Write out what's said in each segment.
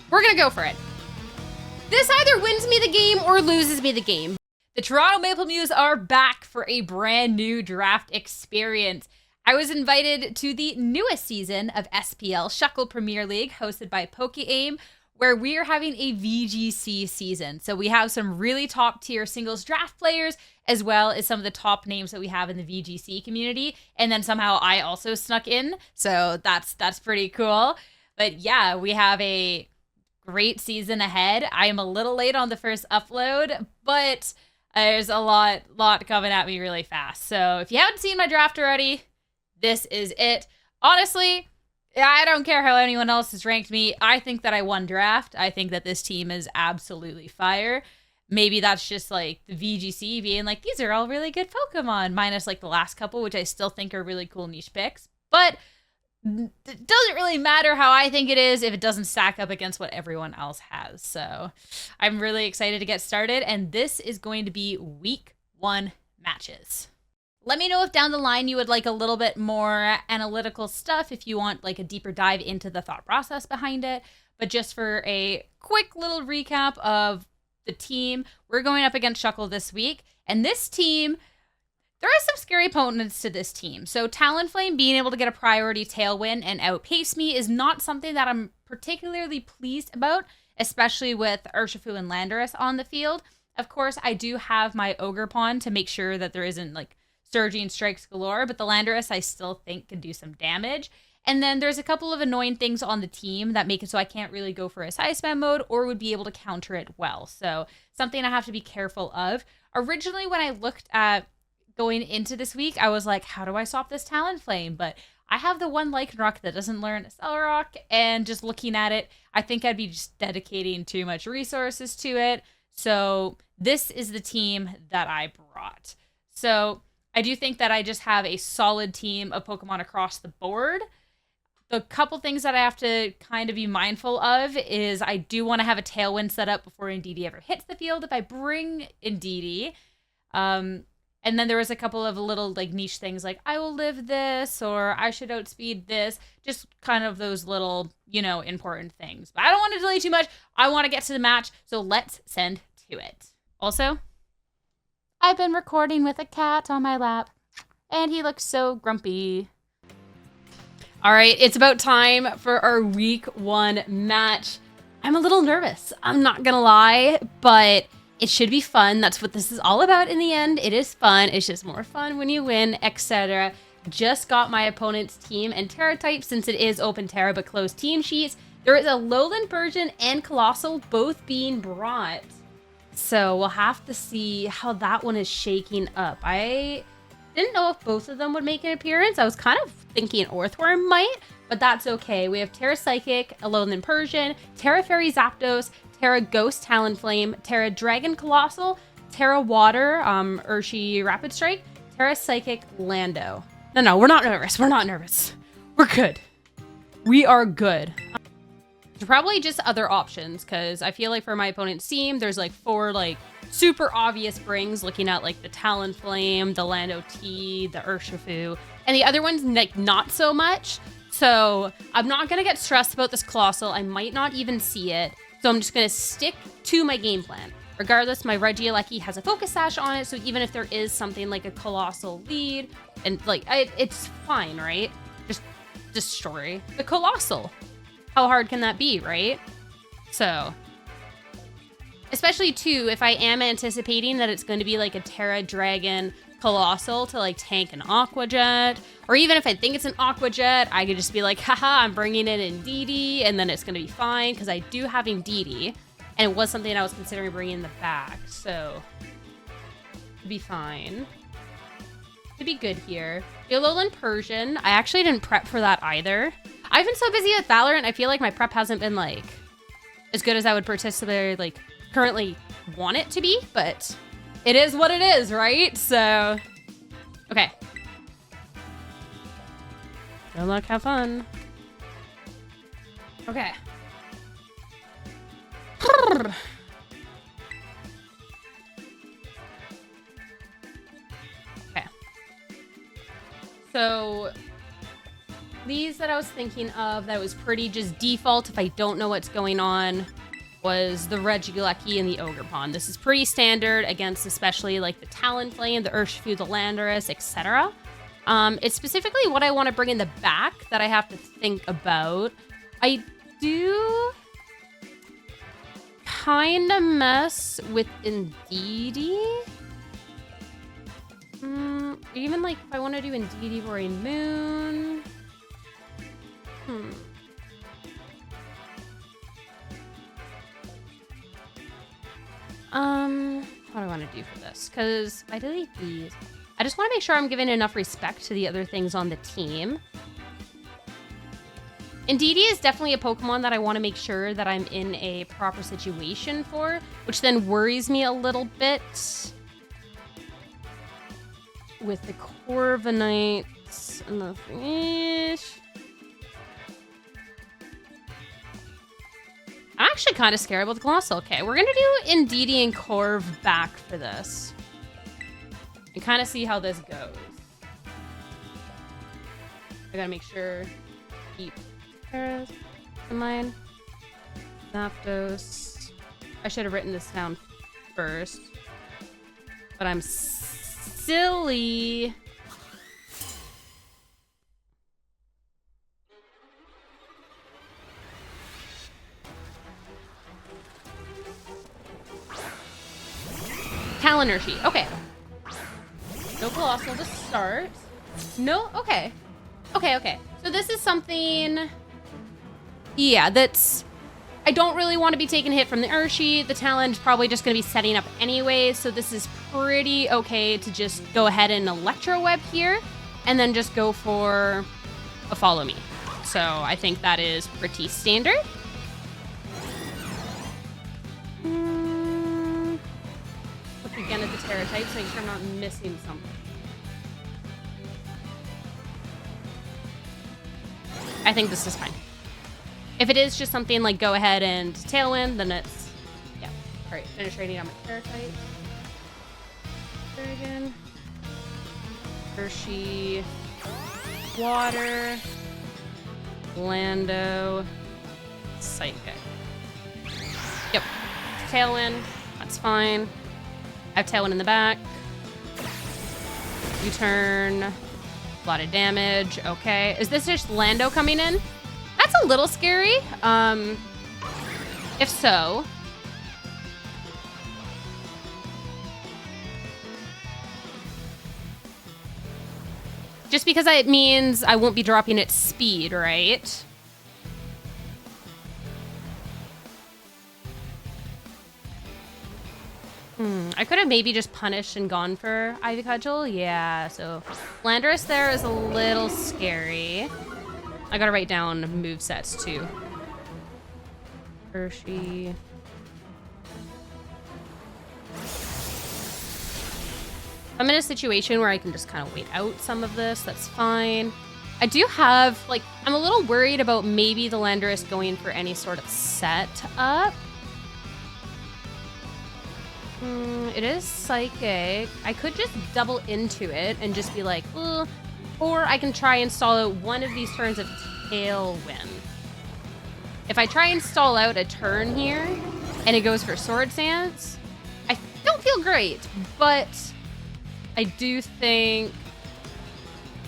We're gonna go for it. This either wins me the game or loses me the game. The Toronto Maple Mews are back for a brand new draft experience. I was invited to the newest season of SPL, Shuckle Premier League, hosted by PokeAim, where we are having a VGC season. So we have some really top tier singles draft players, as well as some of the top names that we have in the VGC community. And then somehow I also snuck in. So that's pretty cool. But yeah, we have a great season ahead. I am a little late on the first upload, but there's a lot coming at me really fast. So if you haven't seen my draft already, this is it. Honestly, I don't care how anyone else has ranked me. I think that I won draft. I think that this team is absolutely fire. Maybe that's just like the VGC being like, these are all really good Pokemon, minus like the last couple, which I still think are really cool niche picks. But it doesn't really matter how I think it is if it doesn't stack up against what everyone else has. So I'm really excited to get started, and this is going to be week 1 matches. Let me know if down the line you would like a little bit more analytical stuff, if you want like a deeper dive into the thought process behind it. But just for a quick little recap of the team, we're going up against Shuckle this week, and this team, there are some scary opponents to this team. So Talonflame being able to get a priority tailwind and outpace me is not something that I'm particularly pleased about, especially with Urshifu and Landorus on the field. Of course, I do have my Ogerpon to make sure that there isn't like surging strikes galore, but the Landorus I still think can do some damage. And then there's a couple of annoying things on the team that make it so I can't really go for a size spam mode or would be able to counter it well. So something I have to be careful of. Originally, when I looked at going into this week, I was like, how do I stop this Talonflame? But I have the one Lycanroc that doesn't learn Accelerock, and just looking at it, I think I'd be just dedicating too much resources to it. So this is the team that I brought. So I do think that I just have a solid team of Pokemon across the board. The couple things that I have to kind of be mindful of is I do want to have a Tailwind set up before Indeedee ever hits the field if I bring Indeedee. And then there was a couple of little like niche things like I will live this or I should outspeed this. Just kind of those little, important things. But I don't want to delay too much. I want to get to the match. So let's send to it. Also, I've been recording with a cat on my lap and he looks so grumpy. All right, it's about time for our week 1 match. I'm a little nervous. I'm not gonna lie, but it should be fun. That's what this is all about in the end. It is fun. It's just more fun when you win, etc. Just got my opponent's team and Terra type since it is open Terra but closed team sheets. There is a Lowland Persian and Colossal both being brought. So we'll have to see how that one is shaking up. I didn't know if both of them would make an appearance. I was kind of thinking Orthworm might, but that's okay. We have Terra Psychic, a Lowland Persian, Terra Fairy Zapdos, Terra Ghost Talonflame, Terra Dragon Colossal, Terra Water, Urshi Rapid Strike, Terra Psychic Lando. No, we're not nervous. We're not nervous. We're good. We are good. There's probably just other options, because I feel like for my opponent's team, there's like 4 like super obvious brings, looking at like the Talonflame, the Lando T, the Urshifu, and the other ones like not so much. So I'm not gonna get stressed about this Colossal. I might not even see it. So I'm just gonna stick to my game plan. Regardless, my Regieleki has a Focus Sash on it, so even if there is something like a Colossal lead, and like it's fine, right? Just destroy the Colossal. How hard can that be, right? So, especially too, if I am anticipating that it's going to be like a Terra Dragon Colossal to like tank an Aqua Jet, or even if I think it's an Aqua Jet, I could just be like, haha, I'm bringing in Indeedee, and then it's going to be fine, because I do have Indeedee, and it was something I was considering bringing in the back, so it'd be fine. It'd be good here. The Alolan Persian, I actually didn't prep for that either. I've been so busy with Valorant, I feel like my prep hasn't been like as good as I would particularly like currently want it to be, but it is what it is, right? So, okay. Good luck, have fun. Okay. Okay. So These that I was thinking of that was pretty just default if I don't know what's going on was the Regieleki and the Ogre Pawn. This is pretty standard against especially like the Talonflame, the Urshifu, the Landorus, etc. It's specifically what I want to bring in the back that I have to think about. I do kind of mess with Indeedee. Even like if I want to do Indeedee Roaring Moon. What do I want to do for this? Because if I delete these, I just want to make sure I'm giving enough respect to the other things on the team. Indeedee is definitely a Pokemon that I want to make sure that I'm in a proper situation for, which then worries me a little bit with the Corviknights and the thingish. I'm actually kind of scared about the Colossal. Okay, we're going to do Indeedee and Corv back for this. And kind of see how this goes. I gotta make sure keep Paras in mind. Zapdos. I should have written this down first. But I'm silly. Talon Urshi. Okay. No Colossal to start. No? Okay. Okay. So this is something... Yeah, that's... I don't really want to be taking a hit from the Urshi. The Talon's probably just going to be setting up anyway, so this is pretty okay to just go ahead and Electro Web here, and then just go for a Follow Me. So I think that is pretty standard. Look again at the Terra types, make sure I'm not missing something. I think this is fine. If it is just something like go ahead and Tailwind, then it's, yeah. All right, finish rating on my Terra type. Dragon. Hershey. Water. Lando. Psychic. Yep. Tailwind. That's fine. I have Tailwind in the back. U-turn. A lot of damage. Okay. Is this just Lando coming in? That's a little scary. If so. Just because it means I won't be dropping its speed, right? I could have maybe just punished and gone for Ivy Cudgel. Yeah, so Landorus there is a little scary. I gotta write down movesets too. Hershey. I'm in a situation where I can just kind of wait out some of this. That's fine. I do have, like, I'm a little worried about maybe the Landorus going for any sort of setup. It is Psychic. I could just double into it and just be like, ugh. Or I can try and stall out one of these turns of Tailwind. If I try and stall out a turn here and it goes for Sword Dance, I don't feel great, but I do think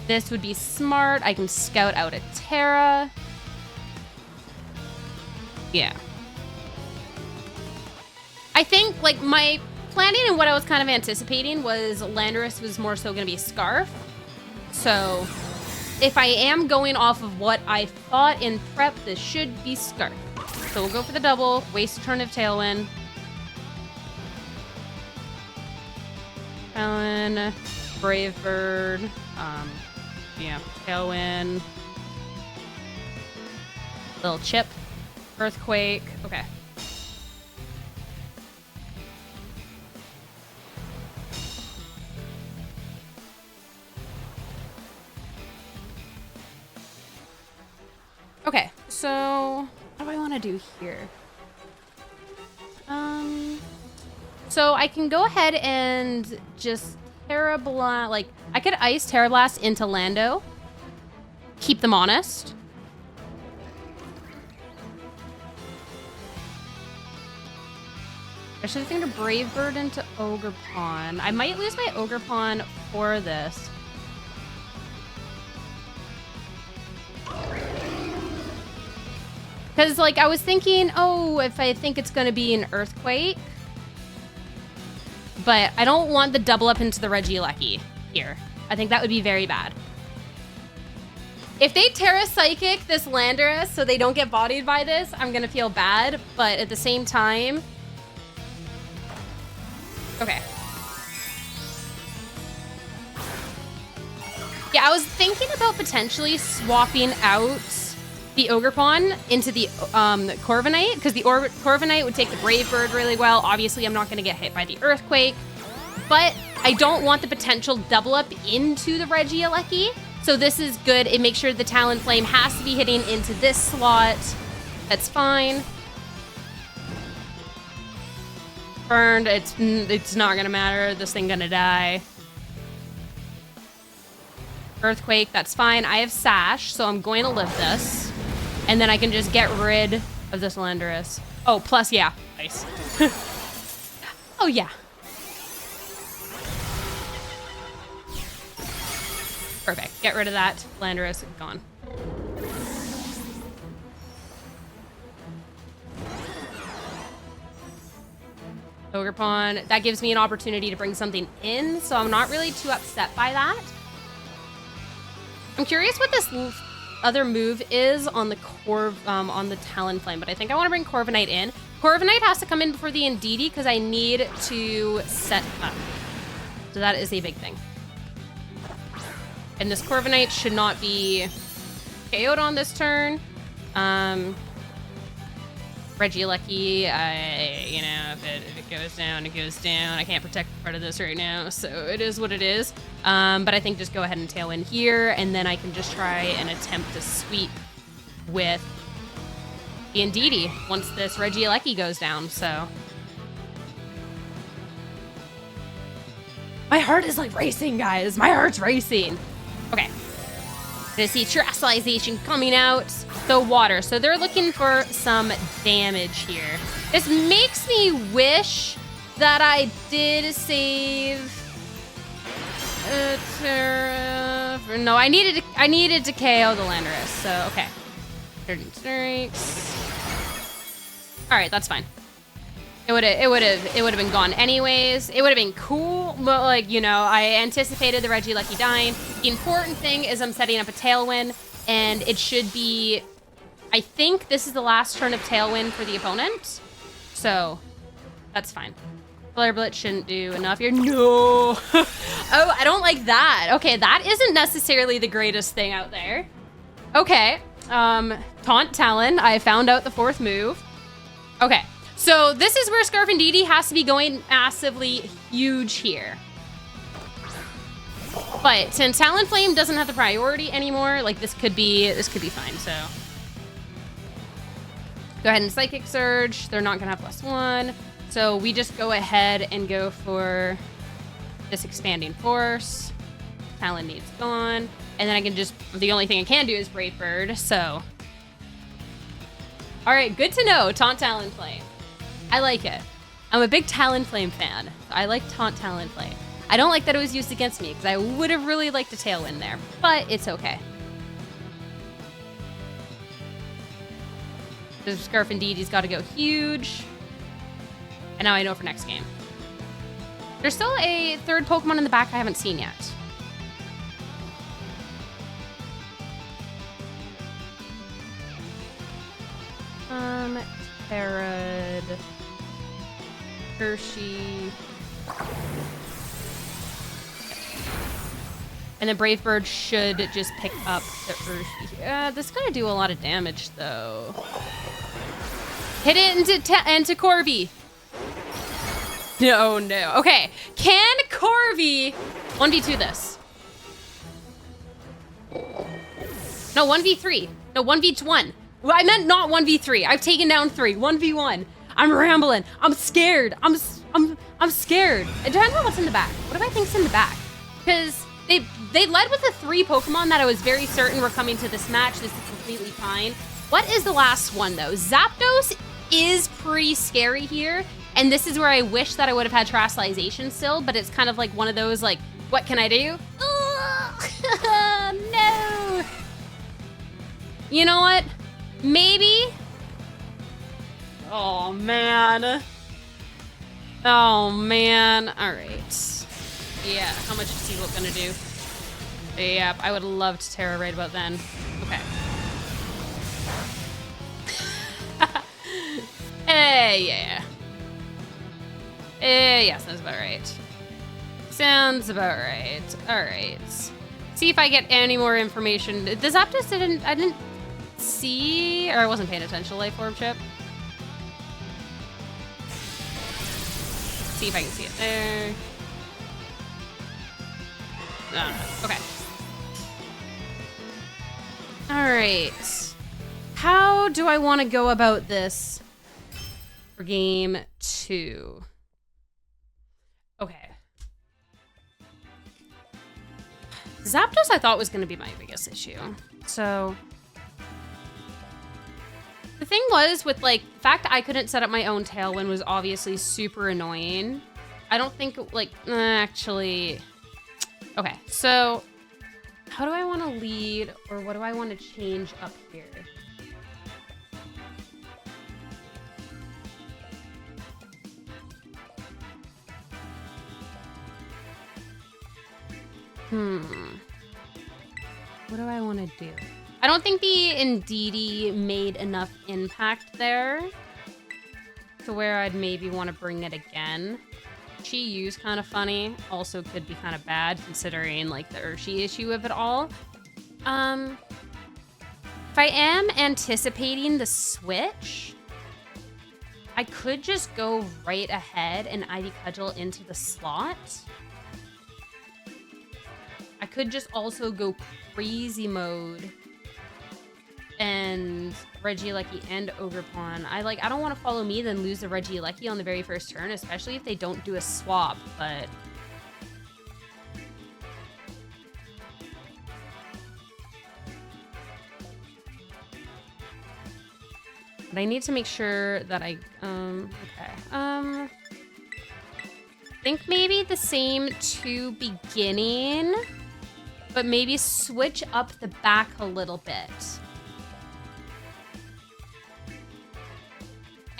this would be smart. I can scout out a Terra. Yeah. I think, like, my planning and what I was kind of anticipating was Landorus was more so going to be Scarf. So, if I am going off of what I thought in prep, this should be Scarf. So we'll go for the double, waste a turn of Tailwind. Talon, Brave Bird, yeah, Tailwind. Little Chip, Earthquake, okay. Okay, so what do I want to do here? So I can go ahead and just Terra Blast, like, I could ice Terra Blast into Lando. keep them honest. I should have taken a Brave Bird into Ogre Pawn. I might lose my Ogre Pawn for this. Because, like, I was thinking, oh, if I think it's going to be an Earthquake. But I don't want the double up into the Regieleki here. I think that would be very bad. If they Terra Psychic this Landorus so they don't get bodied by this, I'm going to feel bad. But at the same time... Okay. Yeah, I was thinking about potentially swapping out the Ogre Pawn into the Corviknight, because the Corviknight would take the Brave Bird really well. Obviously, I'm not going to get hit by the Earthquake, but I don't want the potential double up into the Regieleki. So this is good. It makes sure the Talonflame has to be hitting into this slot. That's fine. Burned. It's not going to matter. This thing going to die. Earthquake. That's fine. I have Sash, so I'm going to live this. And then I can just get rid of this Landorus. Oh, plus, yeah. Nice. Oh, yeah. Perfect. Get rid of that. Landorus, gone. Ogre Pawn. That gives me an opportunity to bring something in, so I'm not really too upset by that. I'm curious what this other move is on the on the Talonflame, but I think I want to bring Corviknight in. Corviknight has to come in before the Indeedee because I need to set up. So that is a big thing. And this Corviknight should not be KO'd on this turn. Regieleki, you know, if it goes down, it goes down. I can't protect part of this right now, so it is what it is. But I think just go ahead and Tailwind here, and then I can just try and attempt to sweep with the Indeedee once this Regieleki goes down, so. My heart is like racing, guys. My heart's racing. Okay. I see Terastallization coming out. So water. So they're looking for some damage here. This makes me wish that I did save... no, I needed to KO the Landorus. So, okay. 30 strikes. All right, that's fine. It would have been gone anyways. It would have been cool, but like, you know, I anticipated the Regieleki dying. The important thing is I'm setting up a Tailwind, and it should be, I think this is the last turn of Tailwind for the opponent. So that's fine. Flare Blitz shouldn't do enough here. No. Oh, I don't like that. Okay, that isn't necessarily the greatest thing out there. Okay. Taunt Talon. I found out the fourth move. Okay. So this is where Scarf Indeedee has to be going massively huge here. But since Talonflame doesn't have the priority anymore, like this could be fine, so. Go ahead and Psychic Surge. They're not gonna have +1. So we just go ahead and go for this Expanding Force. Talon needs gone. And then I can just, the only thing I can do is Brave Bird, so. All right, good to know, Taunt Talonflame. I like it. I'm a big Talonflame fan. I like Taunt Talonflame. I don't like that it was used against me because I would have really liked a Tailwind there, but it's okay. The Scarf Indeedee's got to go huge. And now I know for next game. There's still a third Pokemon in the back I haven't seen yet. Terad, Hershey. And then Brave Bird should just pick up the Hershey. This is gonna do a lot of damage though. Hit it into Corby. No. Okay, can Corby 1v2 this? No, 1v3. No, 1v1. I meant not 1v3. I've taken down 3. 1v1. I'm rambling. I'm scared. I'm scared. It depends on what's in the back. What do I think's in the back? Because They led with the 3 Pokemon that I was very certain were coming to this match. This is completely fine. What is the last one, though? Zapdos is pretty scary here. And this is where I wish that I would have had Terastallization still, but it's kind of like one of those, like, what can I do? No! You know what? Maybe? Oh, man. Oh, man. All right. Yeah, how much is Seagull gonna do? Yep, I would love to Terra right about then. Okay. Yeah. Yeah, sounds about right. Sounds about right. All right. See if I get any more information. The Zapdos I didn't see, or I wasn't paying attention to Life Orb Chip. See if I can see it there. No. Okay. All right. How do I want to go about this for game 2? Okay. Zapdos I thought was going to be my biggest issue. So the thing was with like the fact that I couldn't set up my own Tailwind was obviously super annoying. I don't think like actually. Okay, so how do I want to lead or what do I want to change up here? What do I want to do? I don't think the Indeedee made enough impact there to where I'd maybe want to bring it again. Chi-Yu's kind of funny. Also could be kind of bad considering like the Urshi issue of it all. If I am anticipating the switch, I could just go right ahead and Ivy Cudgel into the slot. I could just also go crazy mode and Regieleki and Ogerpon. I don't want to follow me then lose the Regieleki on the very first turn, especially if they don't do a swap, but I need to make sure that I I think maybe the same to beginning, but maybe switch up the back a little bit.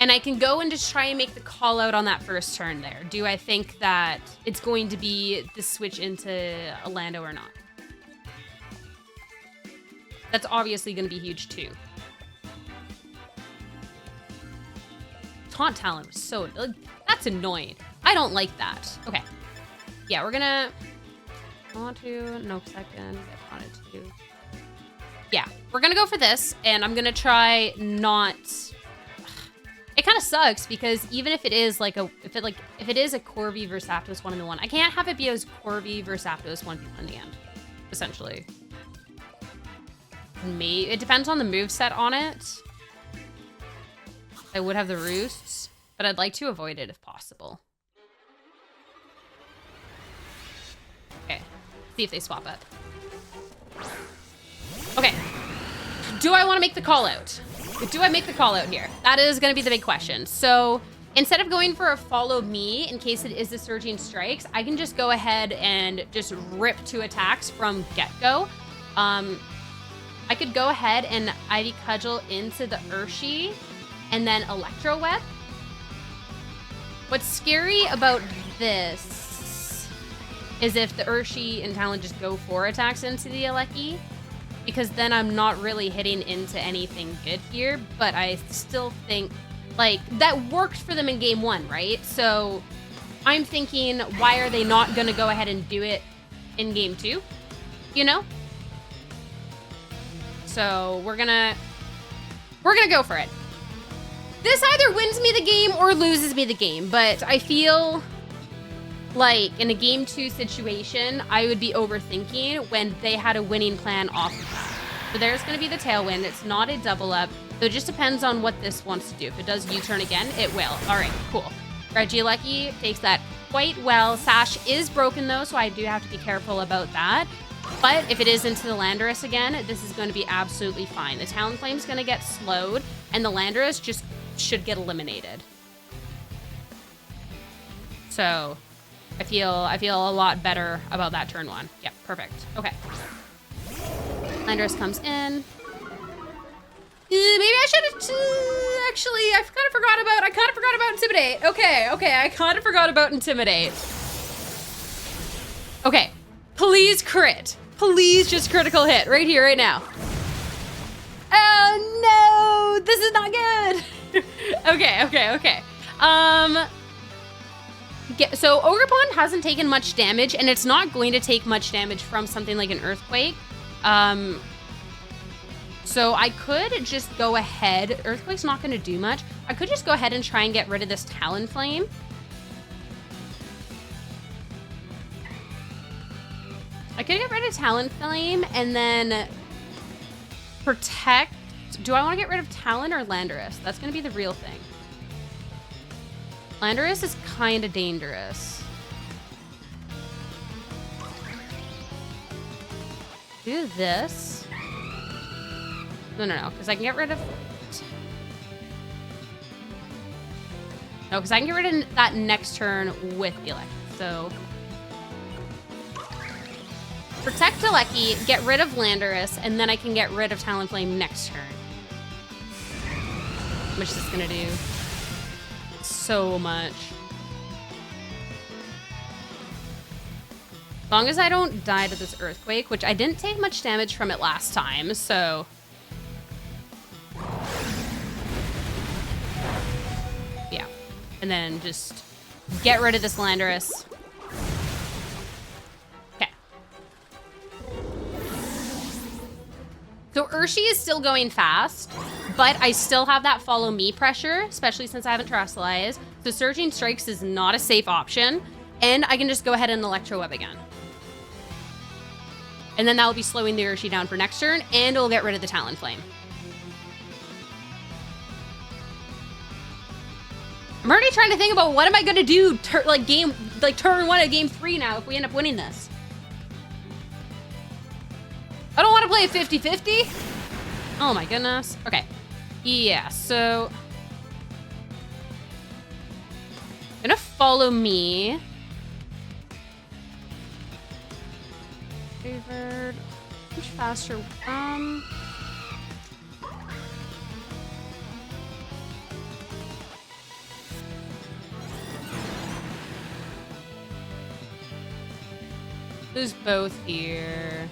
And I can go and just try and make the call out on that first turn there. Do I think that it's going to be the switch into Orlando or not? That's obviously going to be huge too. Taunt Talon was so... that's annoying. I don't like that. Okay. Yeah, we're gonna... I want to... no, second. I wanted to... yeah, we're gonna go for this, and I'm gonna try not... it kind of sucks, because even if it is like a... if it is a Corvi versus Zapdos 1v1, I can't have it be as Corvi versus Zapdos 1v1 in the end, essentially. It depends on the moveset on it. I would have the Roosts, but I'd like to avoid it if possible. Okay, see if they swap up. Okay, do I want to make the call out? Do I make the call out here? That is going to be the big question. So instead of going for a follow me in case it is the Surging Strikes, I can just go ahead and just rip 2 attacks from get-go. I could go ahead and Ivy Cudgel into the Urshi and then Electro Web. What's scary about this is if the Urshi and Talon just go 4 attacks into the Aleki, because then I'm not really hitting into anything good here, but I still think, like, that worked for them in game 1, right? So I'm thinking, why are they not gonna go ahead and do it in game 2? You know? So we're gonna go for it. This either wins me the game or loses me the game, but I feel like in a game 2 situation, I would be overthinking when they had a winning plan off of that. So there's going to be the Tailwind. It's not a double up, so it just depends on what this wants to do. If it does U-turn again, it will. All right, cool. Regieleki takes that quite well. Sash is broken though, so I do have to be careful about that. But if it is into the Landorus again, this is going to be absolutely fine. The Talonflame's going to get slowed, and the Landorus just should get eliminated. So I feel a lot better about that turn 1. Yep, perfect. Okay. Landorus comes in. Maybe I should have, actually, I kind of forgot about Intimidate. Okay, I kind of forgot about Intimidate. Okay, please crit. Please just critical hit right here, right now. Oh no, this is not good. Okay. So Ogerpon hasn't taken much damage, and it's not going to take much damage from something like an Earthquake. So I could just go ahead. Earthquake's not going to do much. I could just go ahead and try and get rid of this Talonflame. I could get rid of Talonflame and then protect. Do I want to get rid of Talon or Landorus? That's going to be the real thing. Landorus is kind of dangerous. Do this. No, because I can get rid of... No, because I can get rid of that next turn with Elec. So... Protect Alecki, get rid of Landorus, and then I can get rid of Talonflame next turn. How much is this gonna do? So much. As long as I don't die to this Earthquake, which I didn't take much damage from it last time, so... Yeah. And then just get rid of this Landorus. Okay. So Urshi is still going fast, but I still have that follow me pressure, especially since I haven't Terrestrialized. So Surging Strikes is not a safe option, and I can just go ahead and Electro Web again. And then that will be slowing the Urshi down for next turn, and it'll get rid of the Talonflame. I'm already trying to think about what am I gonna do turn 1 of game 3 now if we end up winning this. I don't want to play a 50-50. Oh my goodness. Okay. Yeah, so... gonna follow me. Favored. Much faster. There's both here.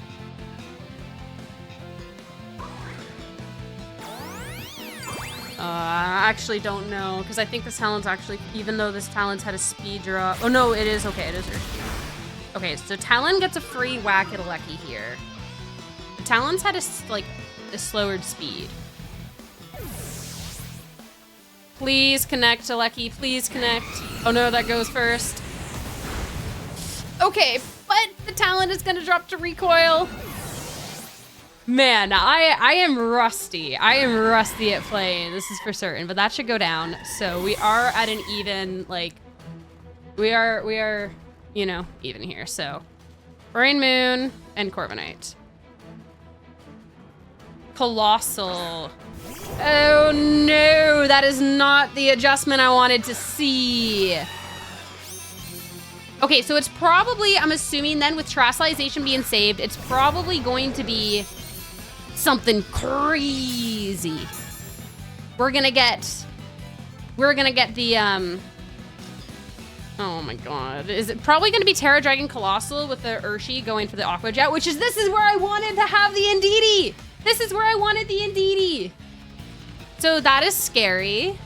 I actually don't know, because I think this Talon's actually, even though this Talon's had a speed drop. Oh no, it is, okay, it is Urshi. Okay, so Talon gets a free whack at Alecki here. The Talon's had a slower speed. Please connect, Alecki, please connect. Oh no, that goes first. Okay, but the Talon is gonna drop to recoil. Man, I am rusty. I am rusty at playing, this is for certain, but that should go down. So we are at an even, we are, you know, even here. So Roaring Moon and Corviknight. Colossal. Oh no, that is not the adjustment I wanted to see. Okay, so it's probably, I'm assuming then with Terrestrialization being saved, it's probably going to be something crazy. We're gonna get the, oh my god. Is it probably gonna be Terra Dragon Colossal with the Urshi going for the Aqua Jet, which is, this is where I wanted to have the Indeedee. This is where I wanted the Indeedee. So that is scary.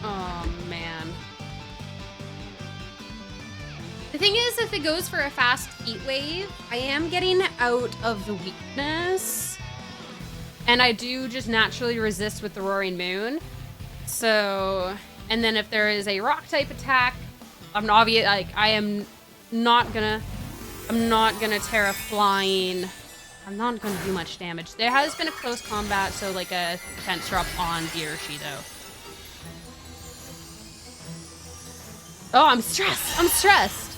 Oh, man. The thing is, if it goes for a fast Heat Wave, I am getting out of the weakness. And I do just naturally resist with the Roaring Moon. So, and then if there is a rock type attack, I'm obvious, like, I'm not gonna Terra Flying. I'm not gonna do much damage. There has been a close combat, so like a defense drop on Diurshi though. Oh, I'm stressed. I'm stressed.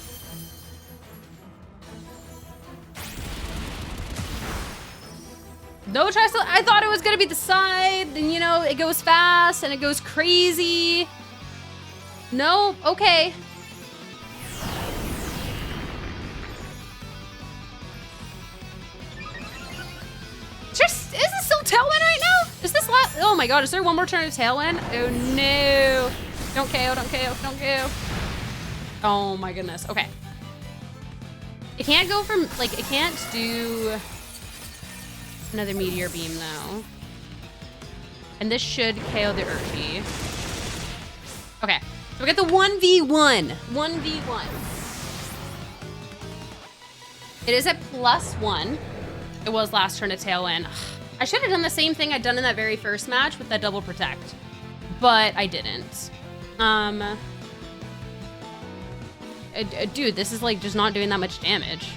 No trust. I thought it was gonna be the side, and you know, it goes fast and it goes crazy. No, okay. Just, is this still Tailwind right now? Is this last? Oh my god, is there one more turn of Tailwind? Oh no. Don't KO, don't KO, don't KO. Oh my goodness, okay. It can't go from, like, it can't do another Meteor Beam though. And this should KO the Urchi. Okay, so we get the 1v1. 1v1. It is at +1. It was last turn of Tailwind. I should have done the same thing I'd done in that very first match with that double protect, but I didn't. Dude, this is like just not doing that much damage.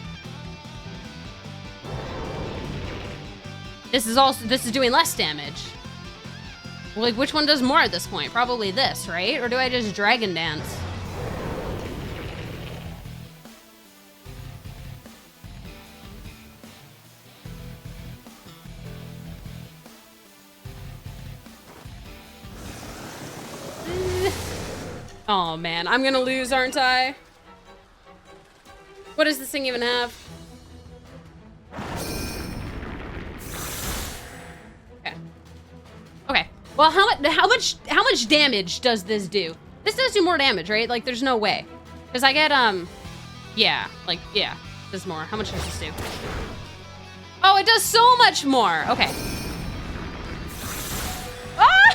This is doing less damage. Like, which one does more at this point? Probably this, right? Or do I just Dragon Dance? Oh man, I'm gonna lose, aren't I? What does this thing even have? Okay. Okay. Well, how much damage does this do? This does do more damage, right? Like, there's no way. Because I get, yeah, like, yeah, there's more. How much does this do? Oh, it does so much more. Okay. Oh,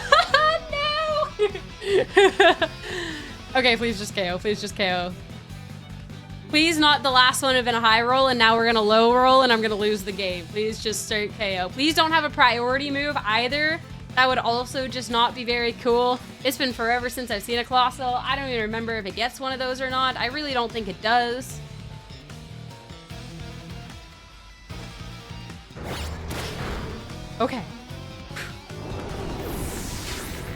no! Okay, please just KO. Please just KO. Please not the last one have been a high roll and now we're gonna low roll and I'm gonna lose the game. Please just straight KO. Please don't have a priority move either. That would also just not be very cool. It's been forever since I've seen a Colossal. I don't even remember if it gets one of those or not. I really don't think it does. Okay.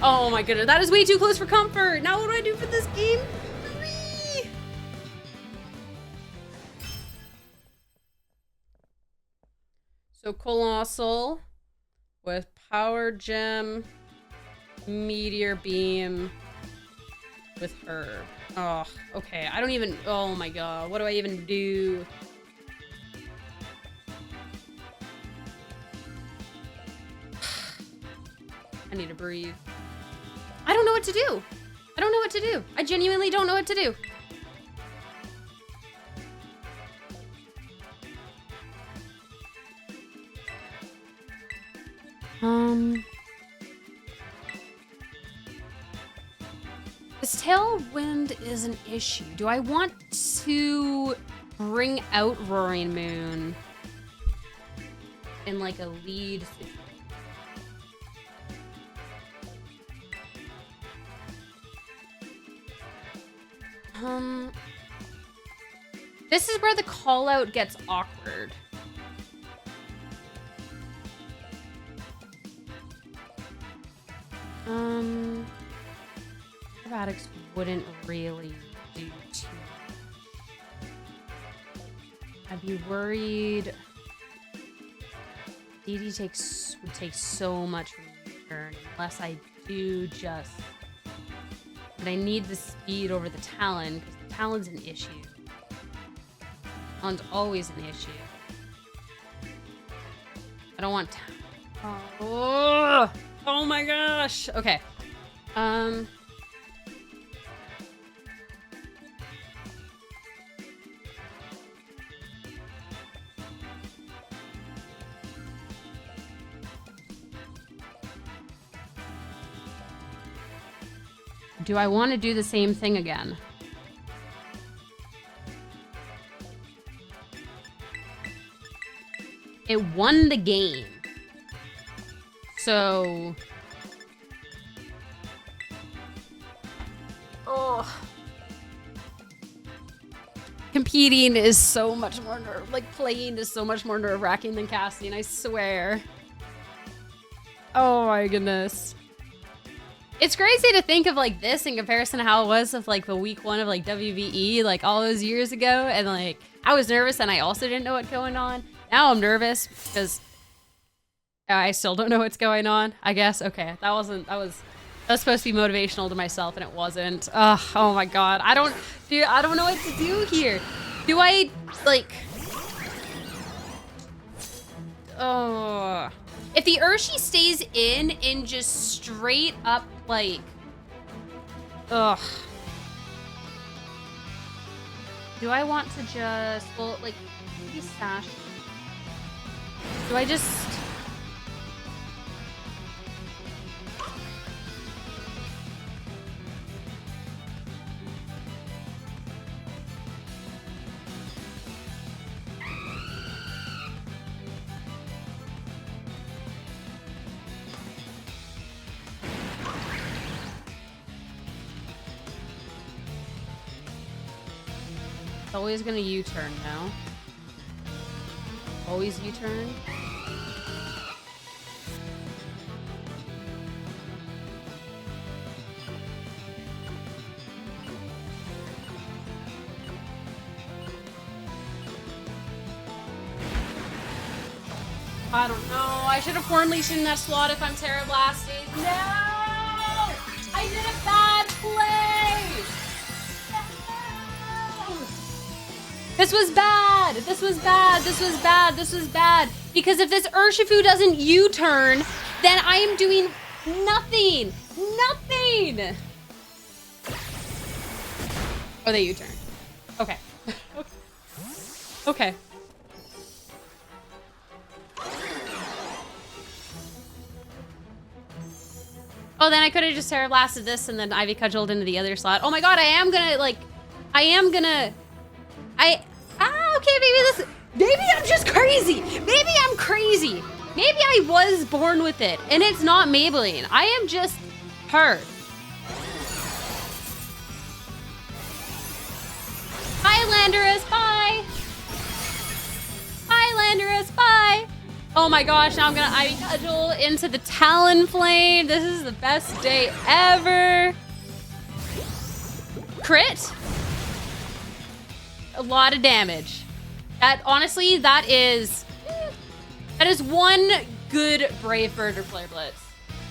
Oh my goodness, that is way too close for comfort. Now what do I do for this game 3? So Colossal with Power Gem, Meteor Beam with her. Oh, okay. I don't even, oh my god, what do I even do? I need to breathe. I don't know what to do. I don't know what to do. I genuinely don't know what to do. This Tailwind is an issue. Do I want to bring out Roaring Moon in like a lead situation? This is where the call out gets awkward. Acrobatics wouldn't really do too much. I'd be worried. DD would take so much from the turn unless I do just. But I need the speed over the Talon because the Talon's an issue. Talon's always an issue. I don't want oh my gosh. Okay. Do I want to do the same thing again? It won the game. So Oh. Competing is so much more playing is so much more nerve-wracking than casting, I swear. Oh my goodness. It's crazy to think of like this in comparison to how it was of like the week 1 of like WVE like all those years ago, and like I was nervous and I also didn't know what's going on. Now I'm nervous because I still don't know what's going on, I guess. Okay, that was supposed to be motivational to myself and it wasn't. Ugh, oh my god. I don't know what to do here. Do I like if the Urshi stays in and just straight up like ugh. Do I want to just like maybe stash? Do I just always gonna U-turn now. Always U-turn. I don't know. I should have Horn Leashed in that slot if I'm Terra Blasting. No! I did a bad play! This was bad. This was bad. This was bad. This was bad. Because if this Urshifu doesn't U-turn, then I am doing nothing. Nothing. Oh, they U-turn. Okay. Okay. Oh, then I could have just Terra Blasted this and then Ivy Cudgeled into the other slot. Oh my god, okay, maybe I'm just crazy. Maybe I'm crazy. Maybe I was born with it and it's not Maybelline. I am just her. Bye, Landorus, bye. Bye, Landorus, bye. Oh my gosh, now I'm gonna Ivy Cudgel into the Talonflame. This is the best day ever. Crit. A lot of damage. That, honestly, that is one good Brave Bird or Flare Blitz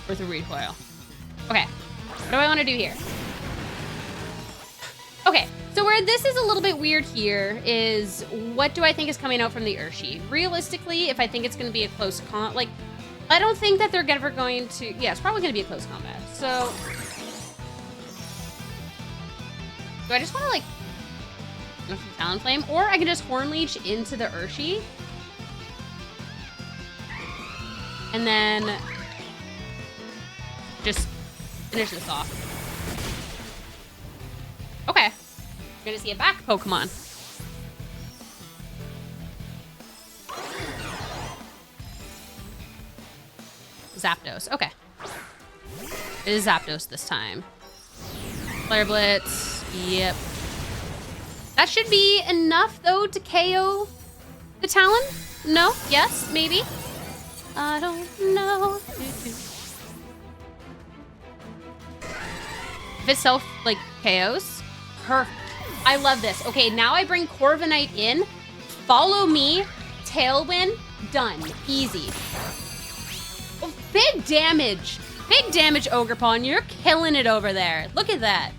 worth a recoil. Okay, what do I want to do here? Okay, so where this is a little bit weird here is what do I think is coming out from the Urshi? Realistically, if I think it's going to be a close combat, like, I don't think that they're ever going to, yeah, it's probably going to be a close combat. So, do I just want to, like, Talonflame, or I can just Horn Leech into the Urshi and then just finish this off. Okay, we're gonna see a back Pokemon. Zapdos. Okay, it is Zapdos this time. Flare Blitz. Yep. That should be enough, though, to KO the Talon? No? Yes? Maybe? I don't know. If it self, like, KOs? Perfect. I love this. Okay, now I bring Corviknight in. Follow me. Tailwind. Done. Easy. Oh, big damage. Big damage, Ogerpon. You're killing it over there. Look at that.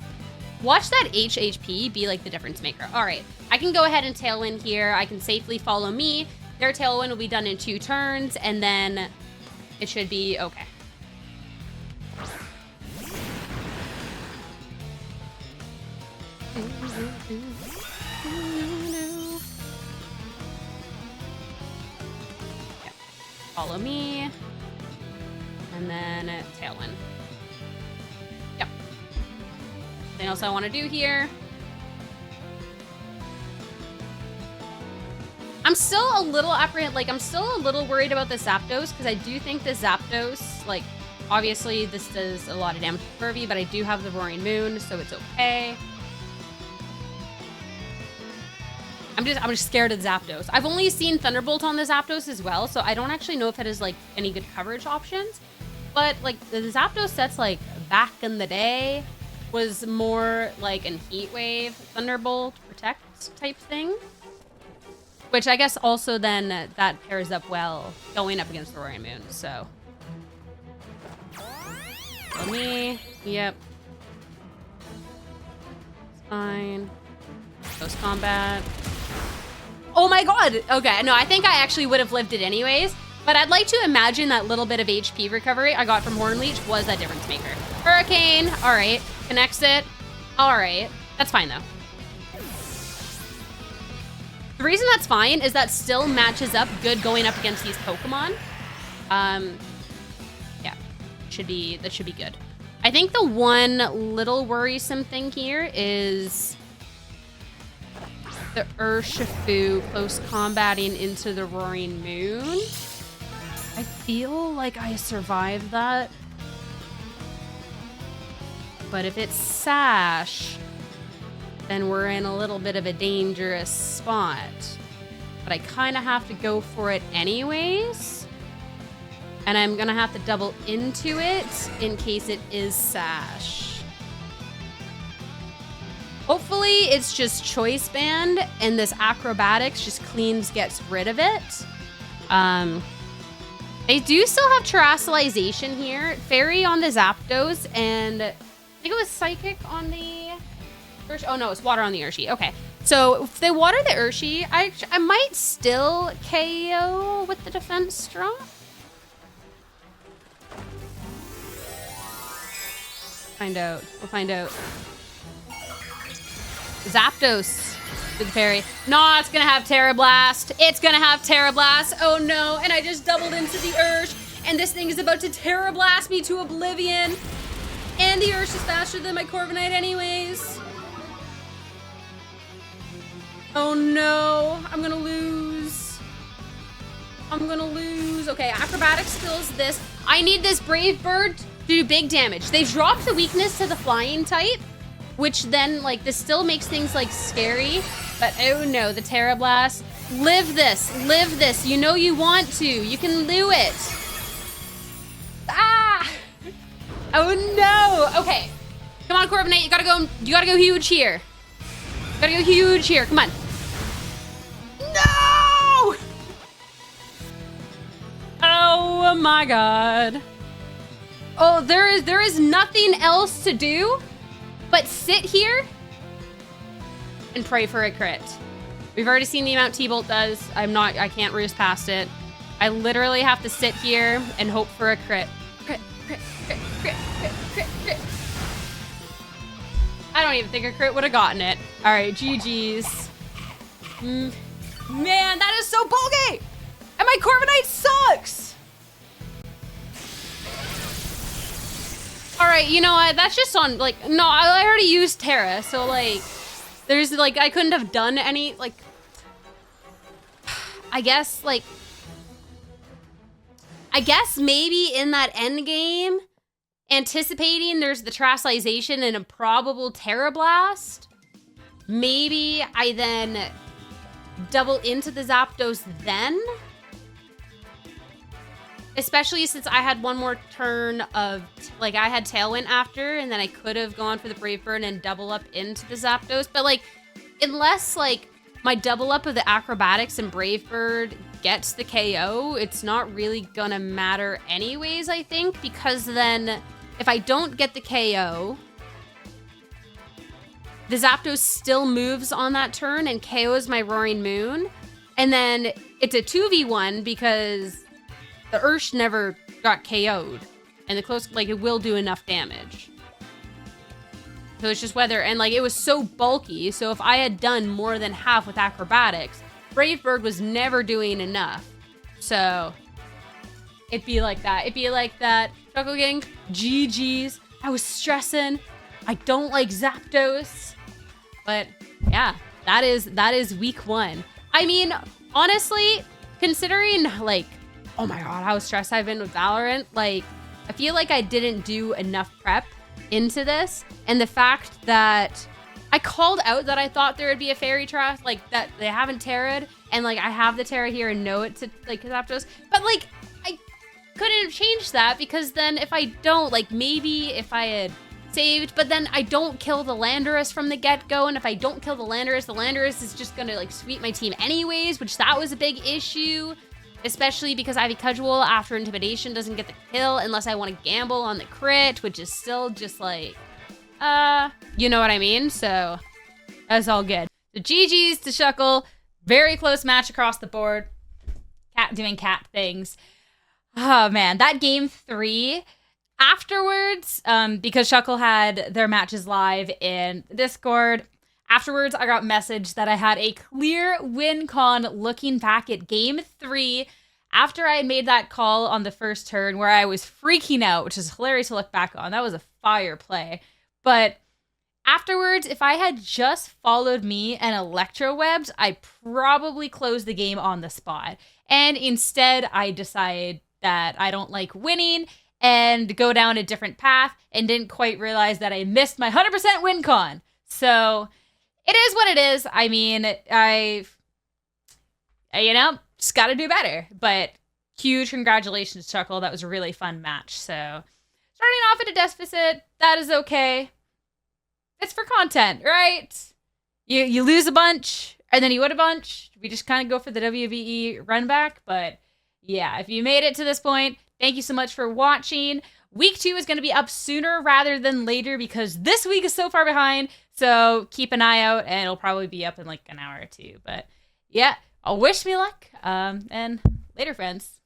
Watch that HHP be like the difference maker. All right, I can go ahead and Tailwind here. I can safely follow me. Their Tailwind will be done in 2 turns, and then it should be okay. Okay. Follow me, and then Tailwind. Yep. Anything else I want to do here? I'm still a little I'm still a little worried about the Zapdos because I do think the Zapdos, like, Obviously, this does a lot of damage to Furby, but I do have the Roaring Moon, so it's okay. I'm just scared of Zapdos. I've only seen Thunderbolt on the Zapdos as well, so I don't actually know if it has like any good coverage options. But like the Zapdos sets like back in the day was more like an Heat Wave, Thunderbolt, Protect type thing. Which I guess also then that pairs up well going up against the Roaring Moon, so. For me, yep. Fine. Close combat. Oh my god! Okay, no, I think I actually would have lived it anyways, but I'd like to imagine that little bit of HP recovery I got from Horn Leech was that difference maker. Hurricane, alright. Connects it, alright. That's fine though. The reason that's fine is that still matches up good going up against these Pokemon. Yeah, that should be good. I think the one little worrisome thing here is the Urshifu close combating into the Roaring Moon. I feel like I survived that. But if it's Sash, then we're in a little bit of a dangerous spot. But I kind of have to go for it anyways. And I'm gonna have to double into it in case it is Sash. Hopefully it's just Choice Band and this Acrobatics just gets rid of it. They do still have Terrassalization here. Fairy on the Zapdos, and I think it was Psychic on the Urshi. Oh no, it's Water on the Urshi. Okay, so if they water the Urshi, I might still KO with the defense drop. We'll find out. Zapdos with the fairy. No, it's gonna have Terra Blast. It's gonna have Terra Blast. Oh no, and I just doubled into the Ursh, and this thing is about to Terra Blast me to oblivion. And the Ursh is faster than my Corviknight anyways. Oh no, I'm gonna lose. Okay, Acrobatics kills this. I need this Brave Bird to do big damage. They dropped the weakness to the flying type, which then, like, this still makes things, like, scary. But, oh no, the Terra Blast. Live this. You know you want to. You can do it. Ah! Oh no! Okay. Come on, Corviknight, you gotta go huge here. Come on. No! Oh my god. Oh, there is nothing else to do but sit here and pray for a crit. We've already seen the amount T-Bolt does. I can't roost past it. I literally have to sit here and hope for a crit. Crit. I don't even think a crit would have gotten it. All right, GG's. Man, that is so bulky! And my Corviknight sucks! All right, you know what? That's just on, like, no, I already used Terra, so, like, there's, like, I couldn't have done any, like, I guess maybe in that end game, anticipating there's the Terrassalization and a probable Terra Blast, maybe I then double into the Zapdos then. Especially since I had one more turn of, like, I had Tailwind after, and then I could have gone for the Brave Bird and double up into the Zapdos. But, like, unless, like, my double up of the Acrobatics and Brave Bird gets the KO, it's not really gonna matter anyways, I think. Because then, if I don't get the KO, the Zapdos still moves on that turn and KOs my Roaring Moon. And then it's a 2v1 because the Ursh never got KO'd, and the close, like, it will do enough damage. So it's just whether, and like, it was so bulky, so if I had done more than half with Acrobatics, Brave Bird was never doing enough. So it'd be like that. Shuckleking, GG's. I was stressing. I don't like Zapdos. But yeah, that is week 1. I mean, honestly, considering, like, oh my god, how stressed I've been with Valorant, like, I feel like I didn't do enough prep into this, and the fact that I called out that I thought there would be a fairy trap, like that they haven't terra'd, and like I have the terra here and know it to like Zapdos, but like I couldn't have changed that because then if I don't, like maybe if I had saved, but then I don't kill the Landorus from the get-go, and if I don't kill the Landorus is just gonna like sweep my team anyways, which that was a big issue, especially because Ivy Cudgel after Intimidation doesn't get the kill unless I want to gamble on the crit, which is still just like, you know what I mean? So that's all good. So GG's to Shuckle. Very close match across the board. Cat doing cat things. Oh man, that game 3 afterwards, because Shuckle had their matches live in Discord. Afterwards, I got message that I had a clear win con looking back at game 3 after I had made that call on the first turn where I was freaking out, which is hilarious to look back on. That was a fire play. But afterwards, if I had just followed me and electrowebbed, I probably closed the game on the spot. And instead, I decided that I don't like winning and go down a different path and didn't quite realize that I missed my 100% win con. So it is what it is. I mean, just got to do better. But huge congratulations, Shuckle. That was a really fun match. So starting off at a deficit, that is okay. It's for content, right? You lose a bunch, and then you win a bunch. We just kind of go for the WVE run back. But yeah, if you made it to this point, thank you so much for watching. Week 2 is going to be up sooner rather than later because this week is so far behind. So keep an eye out, and it'll probably be up in like an hour or two. But yeah, I'll wish me luck. And later, friends.